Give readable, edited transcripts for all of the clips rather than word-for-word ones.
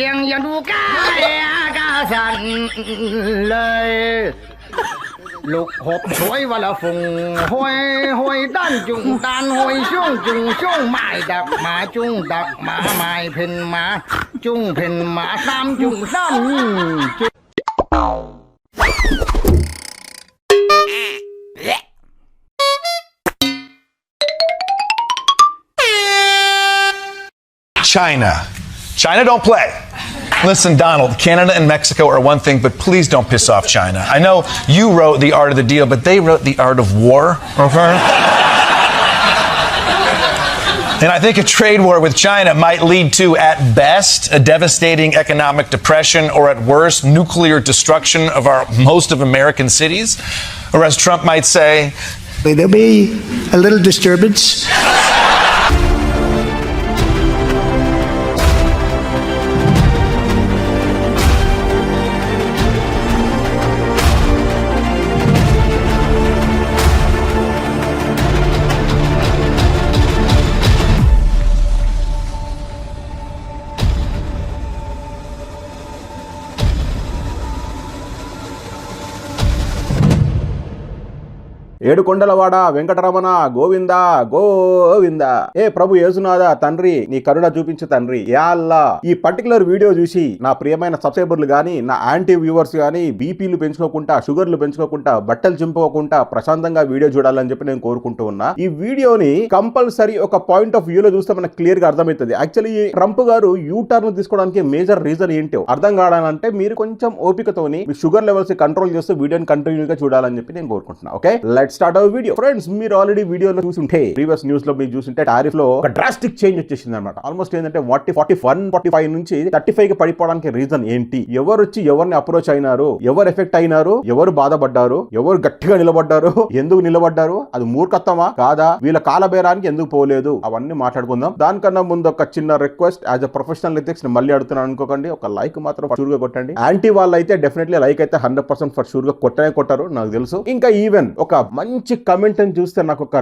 ยังอย่าดูกากาสันเลยลูกหบช่วยวันละฝงห้อยห้อยด้านจุงด้านห้อยช่วงจุงช่วงไม้ดักหมาจุงดักหมาไม้เพ่นหมาจุงเพ่นหมาซ้ำจุงซ้ำจุงChina don't play. Listen, Donald, Canada and Mexico are one thing, but please don't piss off China. I know you wrote The Art of the Deal, but they wrote The Art of War, okay? And I think a trade war with China might lead to, at best, a devastating economic depression, or at worst, nuclear destruction of most of American cities. Or as Trump might say, there'll be a little disturbance. ఏడుకొండలవాడ వెంకటరమణ గోవింద గోవింద. ఏ ప్రభు యేసునాథ తండ్రి నీ కరుణ చూపించు తండ్రి. Yeah అల్లా, ఈ particular video చూసి నా ప్రియమైన సబ్స్క్రైబర్లు గానీ, నా యాంటీ వ్యూవర్స్ గానీ బీపీలు పెంచుకోకుండా, షుగర్లు పెంచుకోకుండా, బట్టలు చింపుకోకుండా ప్రశాంతంగా వీడియో చూడాలని చెప్పి నేను కోరుకుంటూ ఉన్నా. ఈ వీడియోని కంపల్సరీ ఒక పాయింట్ ఆఫ్ వ్యూలో చూస్తే మనకు క్లియర్ గా అర్థమవుతుంది. యాక్చువల్లీ ట్రంప్ గారు యూటర్న్ తీసుకోవడానికి మేజర్ రీజన్ ఏంటో అర్థం కావాలంటే మీరు కొంచెం ఓపికతోని మీ షుగర్ లెవెల్స్ కంట్రోల్ చేస్తూ వీడియోని కంటిన్యూగా చూడాలని చెప్పి నేను కోరుకుంటున్నా. Okay, let's start our video. Friends, మీరు ఆల్రెడీ వీడియోలో చూసుంటే, ప్రీవియస్ న్యూస్ లో మీరు చూసుంటే టారిఫ్ లో ఒక డ్రాస్టిక్ చేంజ్ వచ్చేసింది అనమాట. ఆల్మోస్ట్ ఏంటంటే 45 నుంచి 35 కి పడిపోవడానికి రీజన్ ఏంటి, ఎవరు వచ్చి ఎవరిని అప్రోచ్ అయినారు, ఎవరు ఎఫెక్ట్ అయినారు, ఎవరు బాధపడ్డారు, ఎవరు గట్టిగా నిలబడ్డారు, ఎందుకు నిలబడ్డారు, అది మూర్ఖత్వమా కాదా, వీళ్ళ కాలబేరానికి ఎందుకు పోలేదు, అవన్నీ మాట్లాడుకుందాం. దానికన్నా ముందు ఒక చిన్న request, as a professional ethics మళ్ళీ అడుగుతున్నాను అనుకోకండి, ఒక లైక్ మాత్రం ఫర్ షూర్ గా కొట్టండి. యాంటీ వాళ్ళు అయితే డెఫినెట్లీ లైక్ అయితే 100% ఫర్ షూర్ గా కొట్టారు, నాకు తెలుసు. ఇంకా ఈవెన్ ఒక మంచి కమెంట్ అని చూస్తే నాకు ఒక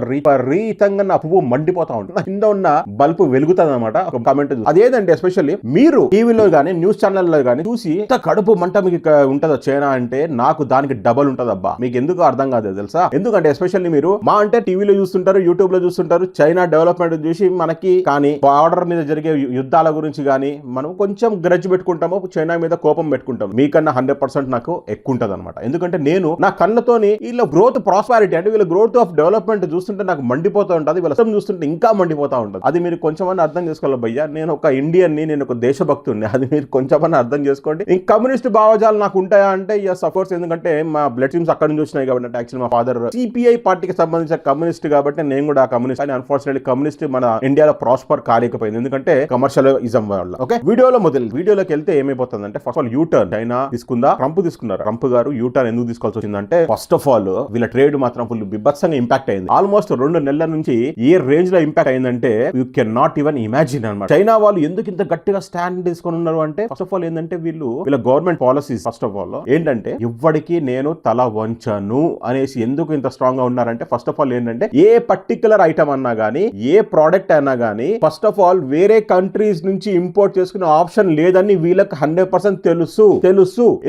రీతంగా నా పువ్వు మండిపోతా ఉంటుంది, కింద ఉన్న బల్బు వెలుగుతుంది అనమాట. ఒక కమెంట్ అదేదంటే, ఎస్పెషల్లీ మీరు టీవీలో గానీ న్యూస్ ఛానల్లో గానీ చూసి ఇంత కడుపు మంట మీకు ఉంటుందో చైనా అంటే, నాకు దానికి డబల్ ఉంటుంది అబ్బా. మీకు ఎందుకు అర్థం కాదు తెలుసా? ఎందుకంటే ఎస్పెషల్లీ మీరు మా అంటే టీవీలో చూస్తుంటారు, యూట్యూబ్ లో చూస్తుంటారు, చైనా డెవలప్మెంట్ చూసి మనకి కానీ బార్డర్ మీద జరిగే యుద్ధాల గురించి కానీ మనం కొంచెం గ్రడ్జ్ పెట్టుకుంటాము, చైనా మీద కోపం పెట్టుకుంటాం. మీకన్నా 100% నాకు ఎక్కువ ఉంటుంది అనమాట. ఎందుకంటే నేను నా కళ్ళతోని వీళ్ళ గ్రోత్, ప్రాస్పారిటీ అంటే వీళ్ళ గ్రోత్ ఆఫ్ డెవలప్మెంట్ చూస్తుంటే నాకు మండిపోతూ ఉంటుంది, వీళ్ళ చూస్తుంటే ఇంకా మండిపోతా ఉంటుంది. అది మీరు కొంచెమన్నా అర్థం చేసుకోవాలి భయ్యా. నేను ఒక ఇండియన్ ని, నేను ఒక దేశభక్తుడిని, అది మీరు కొంచెమన్నా అర్థం చేసుకోండి. ఇంకా కమ్యూనిస్ట్ భావజాలు నాకు ఉంటాయా అంటే ఎస్ ఆఫ్ కోర్స్, ఎందుకంటే మా బ్లడ్ స్ట్రీమ్స్ అక్కడ నుంచి వచ్చినాయి కాబట్టి. యాక్చువల్లీ మా ఫాదర్ సిపిఐ పార్టీకి సంబంధించిన కమ్యూనిస్ట్ కాబట్టి నేను కూడా కమ్యూనిస్ట్. అని అన్ఫార్చునేట్లీ కమ్యూనిస్ట్ మన ఇండియాలో ప్రాస్పర్ కాలేకపోయింది, ఎందుకంటే కమర్షియలిజం వల్ల. ఓకే, వీడియోలోకి వెళ్తే ఏమైపోతుందంటే, first of all U turn China తీసుకుందా, ట్రంప్ తీసుకున్నారు. ట్రంప్ గారు యూటర్న్ ఎందుకు తీసుకోవాల్సి వచ్చిందంటే, ఫస్ట్ ఆఫ్ ఆల్ వీళ్ళ ట్రేడ్ మాత్రం ఫుల్ బిభత్సంగా ఇంపాక్ట్ అయింది. ఆల్మోస్ట్ 2 నెలల నుంచి ఏ రేంజ్ లో ఇంపాక్ట్ అయిందంటే you can not even imagine అనమాట. చైనా వాళ్ళు ఎందుకు ఇంత గట్టిగా స్టాండ్ తీసుకొని ఉన్నారు అంటే, ఫస్ట్ ఆఫ్ ఆల్ ఏంటంటే వీళ్ళ government policies first of all ఏంటంటే, ఎవ్వడికి నేను తల వంచను అనేసి ఎందుకు ఇంత స్ట్రాంగ్ గా ఉన్నారంటే, ఫస్ట్ ఆఫ్ ఆల్ ఏంటంటే ఏ పర్టికులర్ ఐటమ్ అన్నా గానీ, ఏ ప్రోడక్ట్ అయినా గానీ, ఫస్ట్ ఆఫ్ ఆల్ వేరే కంట్రీస్ నుంచి ఇంపోర్ట్ చేసుకునే ఆప్షన్ లేదని వీళ్ళకి 100% తెలుసు.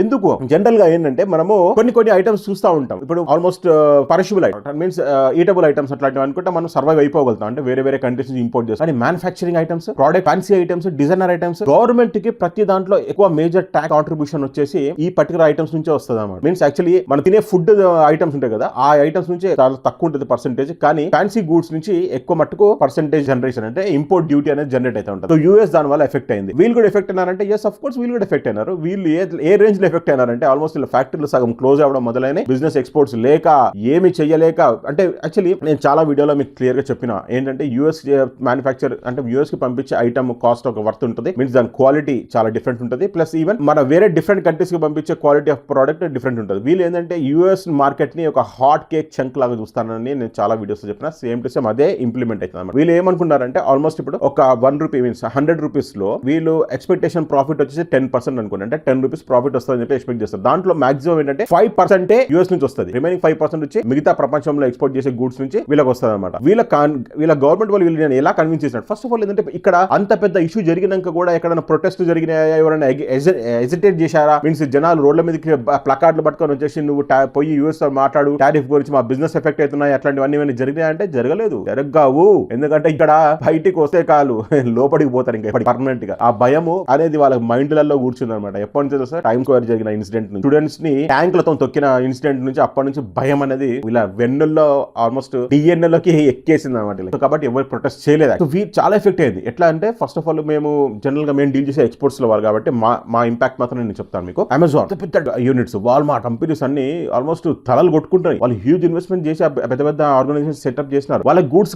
ఎందుకు జనరల్ గా ఏంటంటే, మనము కొన్ని ఐటమ్స్ చూస్తూ ఉంటాం. ఇప్పుడు almost perishable item means eatable items అట్లాంటివి అనుకుంటే మనం సర్వైవ్ అయిపోగలుగుతాం, అంటే వేరే కంట్రీస్ నుంచి ఇంపోర్ట్ చేస్తాం. కానీ manufacturing items, product fancy items, designer items, government కి ప్రతి దాంట్లో ఎక్కువ మేజర్ ట్యాక్స్ కాంట్రిబ్యూషన్ వచ్చేసి ఈ పర్టికులర్ ఐటమ్స్ నుంచే వస్తుంది అన్నమాట. మీన్స్ యాక్చువల్లీ మనం తినే ఫుడ్ ఐటమ్స్ ఉంటాయి కదా, ఆ ఐటమ్స్ నుంచి చాలా తక్కువ ఉంటుంది పర్సెంటేజ్, కానీ ఫ్యాన్సీ గూడ్స్ నుంచి ఎక్కువ మట్టుకు పర్సెంటేజ్ జనరేషన్ అంటే ఇంపోర్ట్ డ్యూటీ అనేది జనరేట్ అయితే ఉంటుంది. సో యూఎస్ దాని వల్ల ఎఫెక్ట్ అయింది. వీళ్ళు కూడా ఎఫెక్ట్ అయినారంటే ఎస్ ఆఫ్ కోర్స్ వీళ్ళు కూడా ఎఫెక్ట్ అయినారు. వీళ్ళు ఏ రేంజ్ లో ఎఫెక్ట్ అయినారంటే, ఆల్మోస్ట్ వీళ్ళ ఫ్యాక్టరీలు సగం క్లోజ్ అవ్వడం మొదలైన, బిజినెస్ ఎక్స్పోర్ట్స్ లేక, ఏమి చెయ్యలేక. అంటే యాక్చువల్లీ నేను చాలా వీడియోలో మీకు క్లియర్ గా చెప్పిన ఏంటంటే, యూఎస్ మ్యానుఫ్యాక్చర్ అంటే యూఎస్ కి పంపించే ఐటమ్ కాస్ట్ ఒక వర్త్ ఉంటుంది, మీన్స్ దాని క్వాలిటీ చాలా డిఫరెంట్ ఉంటుంది. ప్లస్ ఈవెన్ మన వేరే డిఫరెంట్ కంట్రీస్ కి పంపించే క్వాలిటీ ఆఫ్ ప్రోడక్ట్ డిఫరెంట్ ఉంటుంది. వీళ్ళు ఏంటంటే యూఎస్ మార్కెట్ ని ఒక హాట్ కేక్ చంక్ లాగా చూస్తానని నేను చాలా వీడియోస్ చెప్పిన, సేమ్ టు సేమ్ అదే ఇంప్లిమెంట్ అవుతుంది అన్నమాట. వీళ్ళు ఏమనుకుంటారంటే, ఆల్మోస్ట్ ఇప్పుడు ఒక 1 రూపీ మీన్స్ 100 రూపీస్ లో వీళ్ళు ఎక్స్పెక్టేషన్ ప్రాఫిట్ వచ్చేసి 10% అనుకోండి, అంటే 10 రూపీస్ ప్రాఫిట్ వస్తుందని చెప్పి ఎక్స్పెక్ట్ చేస్తారు. దాంట్లో మాక్సిమం ఏంటంటే 5% యూఎస్ నుంచి వస్తుంది, రిమైనింగ్ 5% వచ్చి మిగతా ప్రపంచంలో ఎక్స్పోర్ట్ చేసే గూడ్స్ నుంచి వీళ్ళకి వస్తుంది అనమాట. వీళ్ళ గవర్నమెంట్ వాళ్ళు వీళ్ళు ఎలా కన్విన్స్ చేసినట్టు. ఫస్ట్ ఆఫ్ ఆల్ ఏంటంటే ఇక్కడ అంత పెద్ద ఇష్యూ జరిగినాక కూడా ఎక్కడైనా ప్రొటెస్ట్ జరిగినాయా, ఎవరైనా హెజిటేట్ చేశారా? మీన్స్ జనాలు రోడ్ల మీదకి ప్లకార్డులు పట్టుకొని వచ్చేసి నువ్వు పోయి యూఎస్ తో మాట్లాడు, టారిఫ్ గురించి మా బిజినెస్ ఎఫెక్ట్ అవుతున్నాయి, అట్లాంటివన్నీ జరిగినాయంటే జరగలేదు, జరగవు. ఎందుకంటే ఇక్కడ బయటికి వస్తే కాలు లోపలికి పోతారు ఇంకా పర్మనెంట్ గా. ఆ భయము అనేది వాళ్ళ మైండ్లలో కూర్చుంది అనమాట. ఎప్పటి నుంచి తెలుసా? టైమ్ స్క్వేర్ జరిగిన ఇన్సిడెంట్ నుంచి, స్టూడెంట్స్ ని ట్యాంకులతో తొక్కిన ఇన్సిడెంట్ నుంచి అప్పటి నుంచి భయం అనేది ఇలా వెన్నుల్లో ఆల్మోస్ట్ డిఎన్ఏలోకి ఎక్కేసింది అనమాట. కాబట్టి ఎవరు ప్రొటెస్ట్ చేయలేదు. సో చాలా ఎఫెక్ట్ అయింది. ఎట్లా అంటే ఫస్ట్ ఆఫ్ ఆల్ మేము జనరల్ గా మేము డీల్ చేసే ఎక్స్పోర్ట్స్ లో వాళ్ళు కాబట్టి మా ఇంపాక్ట్ మాత్రం నేను చెప్తాను మీకు. అమెజాన్ పెద్ద యూనిట్స్, వాల్మార్ట్ కంపెనీస్ అన్ని ఆల్మోస్ట్ తలలు కొట్టుకుంటాయి. వాళ్ళు హ్యూజ్ ఇన్వెస్ట్మెంట్ చేసి పెద్ద పెద్ద ఆర్గనైజేషన్ సెటప్ చేసినారు. వాళ్ళకి గూడ్స్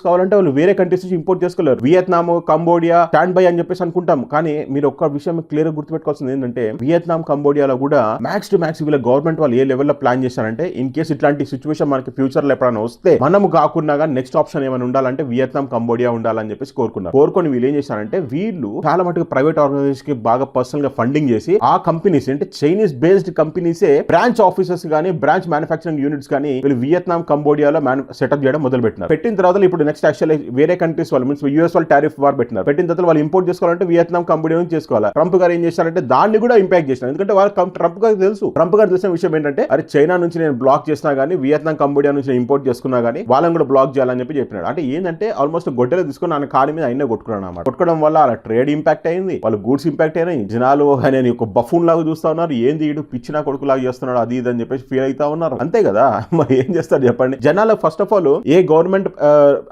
కావాలంటే వాళ్ళు వేరే కంట్రీస్ నుంచి ఇంపోర్ట్ చేసుకోలేరు. వియత్నాం, కంబోడియా స్టాండ్ బై అని చెప్పేసి అనుకుంటాం. కానీ మీరు ఒక్క విషయం క్లియర్ గా గుర్తుపెట్టుకోవాల్సింది ఏంటంటే వియత్నాం, కంబోడియాలో కూడా మ్యాక్స్ టు మ్యాక్స్ వీళ్ళ గవర్నమెంట్ వాళ్ళు ఏ లెవెల్లో ప్లాన్ చేశారంటే ఇన్ కేసు ఇట్లాంటి సిచ్యువేషన్ మనకి ఫ్యూచర్ లో ఎప్పుడైనా వస్తే మనము కాకుండా నెక్స్ట్ ఆప్షన్ ఏమైనా ఉండాలంటే వియత్నాం, కంబోడియా ఉండాలని చెప్పేసి కోరుకొని వీళ్ళు ఏం చేశారంటే వీళ్ళు చాలా మటుకు ప్రైవేట్ ఆర్గనైజేషన్ కి బాగా పర్సనల్ గా ఫండింగ్ చేసి ఆ కంపెనీస్ అంటే చైనీస్ బేస్డ్ కంపెనీసే బ్రాంచ్ ఆఫీసెస్ గానీ బ్రాంచ్ మ్యానుఫాక్చరింగ్ యూనిట్స్ కానీ వీళ్ళు వియత్నాం, కంబోడియాలో సెటప్ చేయడం మొదలు పెట్టినారు. పెట్టిన తర్వాత ఇప్పుడు నెక్స్ట్ యాక్చువల్లీ వేరే కంట్రీస్ వాళ్ళు మీన్స్ యూఎస్ వాళ్ళు టారిఫ్ వార్ పెట్టినారు. పెట్టిన తర్వాత వాళ్ళు ఇంపోర్ట్ చేసుకోవాలంటే వియత్నాం, కంబోడియా నుంచి చేసుకోవాలి. ట్రంప్ గారు ఏం చేశారంటే దాన్ని కూడా ఇంపాక్ట్ చేసినారు. ఎందుకంటే వాళ్ళు ట్రంప్ గారు తెలిసిన విషయం ఏంటంటే అరే చైనా నుంచి నేను బ్లాక్ చేసినా గానీ వియత్నాం, కంబోడియా నుంచి ఇంపోర్ట్ చేసుకున్నా గానీ వాళ్ళని కూడా బ్లాక్ చేయాలని చెప్పినాడు. అంటే ఏంటంటే ఆల్మోస్ట్ గొడ్డలు తీసుకుని ఆయన కాని మీద అయినా కొట్టుకున్నాడు అన్నమాట. కొట్టుకోవడం వల్ల అలా ట్రేడ్ ఇంపాక్ట్ అయింది, వాళ్ళ గూడ్స్ ఇంపాక్ట్ అయినాయి. జనాలు ఆయన ఒక బఫూన్ లాగా చూస్తా ఉన్నారు, ఏంది ఈడు పిచ్చినా కొడుకు లాగా చేస్తున్నాడు అది ఇది అని చెప్పేసి ఫీల్ అవుతా ఉన్నారు. అంతే కదా, మరి ఏం చేస్తారు చెప్పండి. జనాలు first of all A government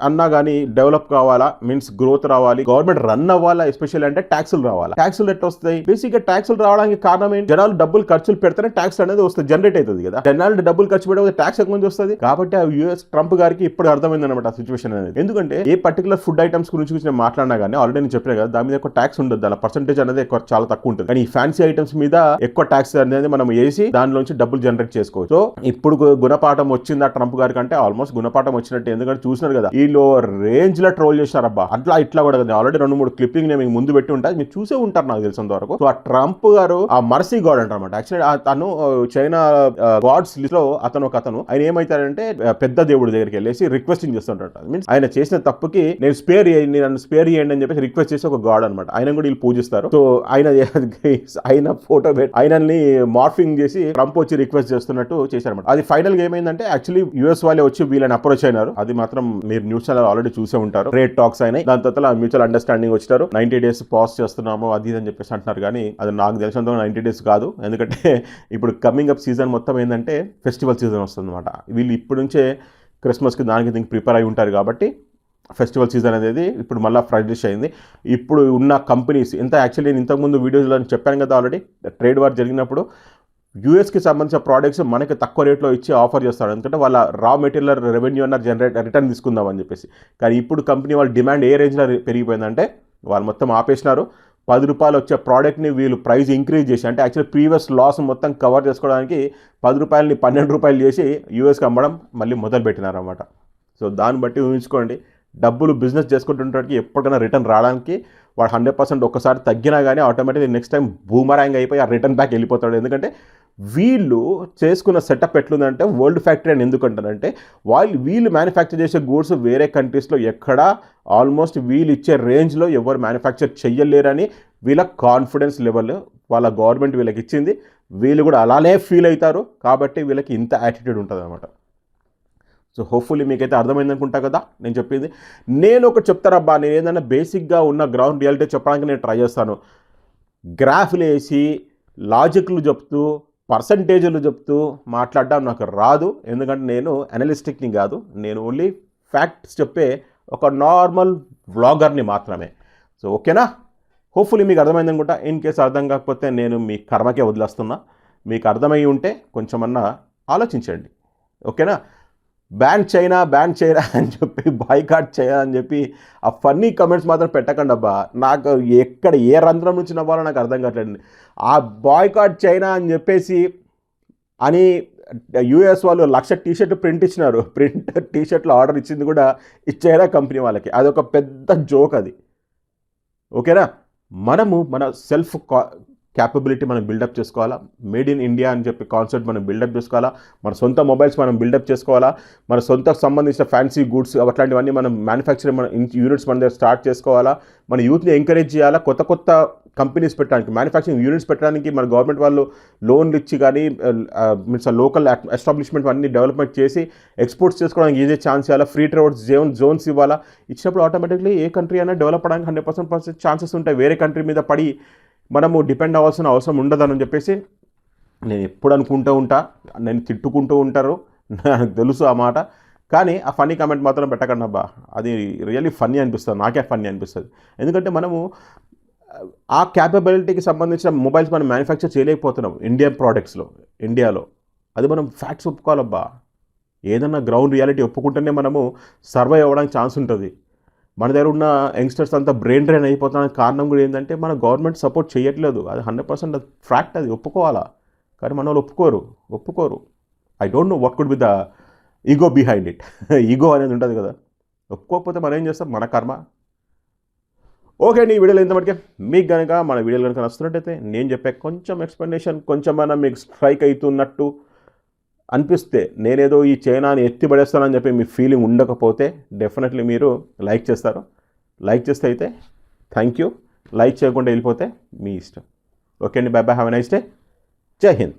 అన్నా గానీ డెవలప్ కావాలా, మీన్స్ గ్రోత్ రావాలి, గవర్నమెంట్ రన్ అవ్వాలా, ఎస్పెషల్ అంటే ట్యాక్సులు రావాలా. ట్యాక్సులు ఎట్లా వస్తాయి? బేసిక్ గా ట్యాక్సులు రావడానికి కారణం ఏంటి? జనాలు డబ్బులు ఖర్చులు పెడితేనే ట్యాక్స్ అనేది వస్తుంది, జనరేట్ అవుతుంది కదా. జనాలు డబ్బులు ఖర్చు పెట్టే ట్యాక్స్ ఎక్కువ మంది వస్తుంది. కాబట్టి ఆ యూఎస్ ట్రంప్ గారికి ఇప్పుడు అర్థమైంది అనమాట ఆ సిచ్యువేషన్ అనేది. ఎందుకంటే ఏ పర్టికులర్ ఫుడ్ ఐటమ్స్ గురించి నేను మాట్లాడినా కానీ ఆల్రెడీ నేను చెప్పినా కదా దాని మీద ఎక్కువ ట్యాక్స్ ఉండదు, దాని పర్సెంటేజ్ అనేది చాలా తక్కువ ఉంటుంది. కానీ ఈ ఫ్యాన్సీ ఐటమ్స్ మీద ఎక్కువ ట్యాక్స్ అనేది మనం వేసి దానిలోంచి డబ్బులు జనరేట్ చేసుకోవచ్చు. సో ఇప్పుడు గుణపాఠం వచ్చిందా ట్రంప్ గారికి అంటే ఆల్మోస్ట్ గుణపాఠం వచ్చినట్టు. ఎందుకంటే చూసినారు కదా వీళ్ళు రేంజ్ లో ట్రోల్ చేశారబ్బా. అట్లా ఇట్లా కూడా కదా ఆల్రెడీ 2-3 క్లిప్పింగ్ నేను మీకు ముందు పెట్టి ఉంటాయి, మీరు చూసే ఉంటారు నాకు తెలిసినంత వరకు. సో ఆ ట్రంప్ గారు ఆ మర్సీ గాడ్ అంటారన్నమాట. యాక్చువల్లీ తను చైనా గాడ్స్ లిస్ట్ లో అతను ఆయన ఏమైతాడంటే పెద్ద దేవుడి దగ్గరికి వెళ్ళేసి రిక్వెస్టింగ్ చేస్తుంటాడు. మీన్స్ ఆయన చేసిన తప్పుకి నేను స్పేర్ చేయండి అని చెప్పేసి రిక్వెస్ట్ చేసి ఒక గాడ్ అనమాట. ఆయన కూడా వీళ్ళు పూజిస్తారు. సో ఆయన ఫోటో పెట్టి ఆయనని మార్ఫింగ్ చేసి ట్రంప్ వచ్చి రిక్వెస్ట్ చేస్తున్నట్టు చేశారన్నమాట. అది ఫైనల్ గా ఏమైందంటే యాక్చువల్లీ యూఎస్ వాళ్ళే వచ్చి వీళ్ళని అప్రోచ్ అయినారు. అది మాత్రం మీరు న్యూస్ ఛానల్ ఆల్రెడీ చూసే ఉంటారు. ట్రేడ్ టాక్స్ అయినాయి, దాని తర్వాత మ్యూచువల్ అండర్స్టాండింగ్ వచ్చారు. 90 days పాస్ చేస్తున్నాము అది అని చెప్పేసి అంటున్నారు. కానీ అది నాకు తెలిసినంత 90 days కాదు. ఎందుకంటే ఇప్పుడు కమింగ్ అప్ సీజన్ మొత్తం ఏంటంటే ఫెస్టివల్ సీజన్ వస్తుంది అనమాట. వీళ్ళు ఇప్పటి నుంచే క్రిస్మస్కి దీనికి ప్రిపేర్ అయి ఉంటారు కాబట్టి ఫెస్టివల్ సీజన్ అనేది ఇప్పుడు మళ్ళీ ఫ్రైడేస్ అయింది. ఇప్పుడు ఉన్న కంపెనీస్ ఎంత యాక్చువల్లీ నేను ఇంతకుముందు వీడియోస్లో చెప్పాను కదా ఆల్రెడీ ట్రేడ్ వార్ జరిగినప్పుడు యూఎస్కి సంబంధించిన ప్రోడక్ట్స్ మనకి తక్కువ రేట్లో ఇచ్చి ఆఫర్ చేస్తాడు. ఎందుకంటే వాళ్ళ రా మెటీరియల్ రెవెన్యూ అన్న రిటర్న్ తీసుకుందాం అని చెప్పేసి. కానీ ఇప్పుడు కంపెనీ వాళ్ళ డిమాండ్ ఏ రేంజ్లో పెరిగిపోయిందంటే వాళ్ళు మొత్తం ఆపేసినారు. ₹10 వచ్చే ప్రోడక్ట్ని వీళ్ళు ప్రైస్ ఇంక్రీజ్ చేసి అంటే యాక్చువల్లీ ప్రీవియస్ లాస్ మొత్తం కవర్ చేసుకోవడానికి ₹10ని ₹12 చేసి యూఎస్కి అమ్మడం మళ్ళీ మొదలు పెట్టినారు అన్నమాట. సో దాన్ని బట్టి ఊహించుకోండి, డబ్బులు బిజినెస్ చేసుకుంటుంటానికి ఎప్పటికైనా రిటర్న్ రావడానికి వాడు 100% ఒక్కసారి తగ్గినా కానీ ఆటోమేటిక్గా నెక్స్ట్ టైం బూమరాంగ్ అయిపోయి ఆ రిటర్న్ బ్యాక్ వెళ్ళిపోతాడు. ఎందుకంటే వీళ్ళు చేసుకున్న సెటప్ ఎట్లుందంటే వరల్డ్ ఫ్యాక్టరీ అని ఎందుకంటారంటే వీళ్ళు మ్యానుఫ్యాక్చర్ చేసే గూడ్స్ వేరే కంట్రీస్లో ఎక్కడా ఆల్మోస్ట్ వీళ్ళు ఇచ్చే రేంజ్లో ఎవరు మ్యానుఫ్యాక్చర్ చెయ్యలేరని వీళ్ళ కాన్ఫిడెన్స్ లెవెల్ వాళ్ళ గవర్నమెంట్ వీళ్ళకి ఇచ్చింది. వీళ్ళు కూడా అలానే ఫీల్ అవుతారు కాబట్టి వీళ్ళకి ఇంత యాటిట్యూడ్ ఉంటుంది అనమాట. సో హోప్ఫుల్లీ మీకైతే అర్థమైంది అనుకుంటా కదా నేను చెప్పింది. నేను ఒకటి చెప్తారబ్బా, నేను ఏదైనా బేసిక్గా ఉన్న గ్రౌండ్ రియాలిటీ చెప్పడానికి నేను ట్రై చేస్తాను. గ్రాఫ్లు వేసి లాజిక్లు చెప్తూ పర్సంటేజ్లు చెప్తూ మాట్లాడడం నాకు రాదు. ఎందుకంటే నేను అనలిస్టిక్ని కాదు, నేను ఓన్లీ ఫ్యాక్ట్స్ చెప్పే ఒక నార్మల్ వ్లాగర్ని మాత్రమే. సో ఓకేనా, హోప్ఫుల్లీ మీకు అర్థమైంది అనుకుంటా. ఇన్ కేసు అర్థం కాకపోతే నేను మీ కర్మకే వదిలేస్తున్నా. మీకు అర్థమై ఉంటే కొంచెమన్నా ఆలోచించండి. ఓకేనా, బ్యాన్ చైనా అని చెప్పి బాయ్కాట్ చేయాలని చెప్పి ఆ ఫన్నీ కమెంట్స్ మాత్రం పెట్టకండి అబ్బా. నాకు ఎక్కడ ఏ రంధ్రం నుంచి నవ్వాలో నాకు అర్థం కావట్లేదు. ఆ బాయ్కాట్ చైనా అని చెప్పేసి అని యూఎస్ వాళ్ళు 1,00,000 టీషర్ట్ ప్రింట్ ఇచ్చినారు. ప్రింట్ టీషర్ట్లు ఆర్డర్ ఇచ్చింది కూడా ఇచ్చారా కంపెనీ వాళ్ళకి. అదొక పెద్ద జోక్ అది. ఓకేనా, మనము మన సెల్ఫ్ క్యాపబిలిటీ మనం బిల్డప్ చేసుకోవాలా, మేడ్ ఇన్ ఇండియా అని చెప్పి కాన్సెప్ట్ మనం బిల్డప్ చేసుకోవాలా, మన సొంత మొబైల్స్ మనం బిల్డప్ చేసుకోవాలా, మన సొంత సంబంధించిన ఫ్యాన్సీ గూడ్స్ అట్లాంటివన్నీ మనం మ్యానుఫ్యాక్చరింగ్ మన యూనిట్స్ మన దగ్గర స్టార్ట్ చేసుకోవాలా, మన యూత్ని ఎంకరేజ్ చేయాలా, కొత్త కంపెనీస్ పెట్టడానికి, మ్యానుఫ్యాక్చరింగ్ యూనిట్స్ పెట్టడానికి మన గవర్నమెంట్ వాళ్ళు లోన్లు ఇచ్చి కానీ మీన్స్ లోకల్ ఎస్టాబ్లిష్మెంట్ అన్ని డెవలప్మెంట్ చేసి ఎక్స్పోర్ట్స్ చేసుకోవడానికి ఏదే ఛాన్స్ ఇవ్వాలా, ఫ్రీ ట్రేడ్ జోన్స్ ఇవ్వాలా. ఇచ్చినప్పుడు ఆటోమేటిక్లీ ఏ కంట్రీ అయినా డెవలప్ అవడానికి 100% ఛాన్సెస్ ఉంటాయి. వేరే కంట్రీ మీద పడి మనము డిపెండ్ అవ్వాల్సిన అవసరం ఉండదని చెప్పేసి నేను ఎప్పుడు అనుకుంటూ ఉంటా. నేను తిట్టుకుంటూ ఉంటారు, నాకు తెలుసు ఆ మాట. కానీ ఆ ఫన్నీ కామెంట్ మాత్రం పెట్టకండి అబ్బా, అది రియల్లీ ఫన్నీ అనిపిస్తుంది, నాకే ఫన్నీ అనిపిస్తుంది. ఎందుకంటే మనము ఆ క్యాపబిలిటీకి సంబంధించిన మొబైల్స్ మనం మ్యానుఫ్యాక్చర్ చేయలేకపోతున్నాం ఇండియన్ ప్రోడక్ట్స్లో, ఇండియాలో. అది మనం ఫ్యాక్ట్స్ ఒప్పుకోవాలబ్బా. ఏదన్నా గ్రౌండ్ రియాలిటీ ఒప్పుకుంటేనే మనము సర్వైవ్ అవ్వడానికి ఛాన్స్ ఉంటుంది. మన దగ్గర ఉన్న యంగ్స్టర్స్ అంతా బ్రెయిన్ డ్రైన్ అయిపోతానికి కారణం కూడా ఏంటంటే మన గవర్నమెంట్ సపోర్ట్ చేయట్లేదు. అది 100% ఫ్యాక్ట్, అది ఒప్పుకోవాలా. కానీ మన వాళ్ళు ఒప్పుకోరు. I don't know what could be the ego behind it. Ego అనేది ఉంటుంది కదా, ఒప్పుకోకపోతే మనం ఏం చేస్తాం, మన కర్మ. ఓకే అండి, ఈ వీడియోలో ఇంతమటికే మీకు కనుక మన వీడియోలు కనుక నచ్చుతున్నట్టయితే నేను చెప్పే కొంచెం ఎక్స్ప్లెనేషన్ కొంచెమైనా మీకు స్ట్రైక్ అవుతున్నట్టు అనిపిస్తే, నేనేదో ఈ చైనాని ఎత్తిపడేస్తానని చెప్పి మీ ఫీలింగ్ ఉండకపోతే డెఫినెట్లీ మీరు లైక్ చేస్తారు. లైక్ చేస్తే అయితే థ్యాంక్ యూ, లైక్ చేయకుండా వెళ్ళిపోతే మీ ఇష్టం. ఓకే అండి, by by, have a nice day, జై హింద్.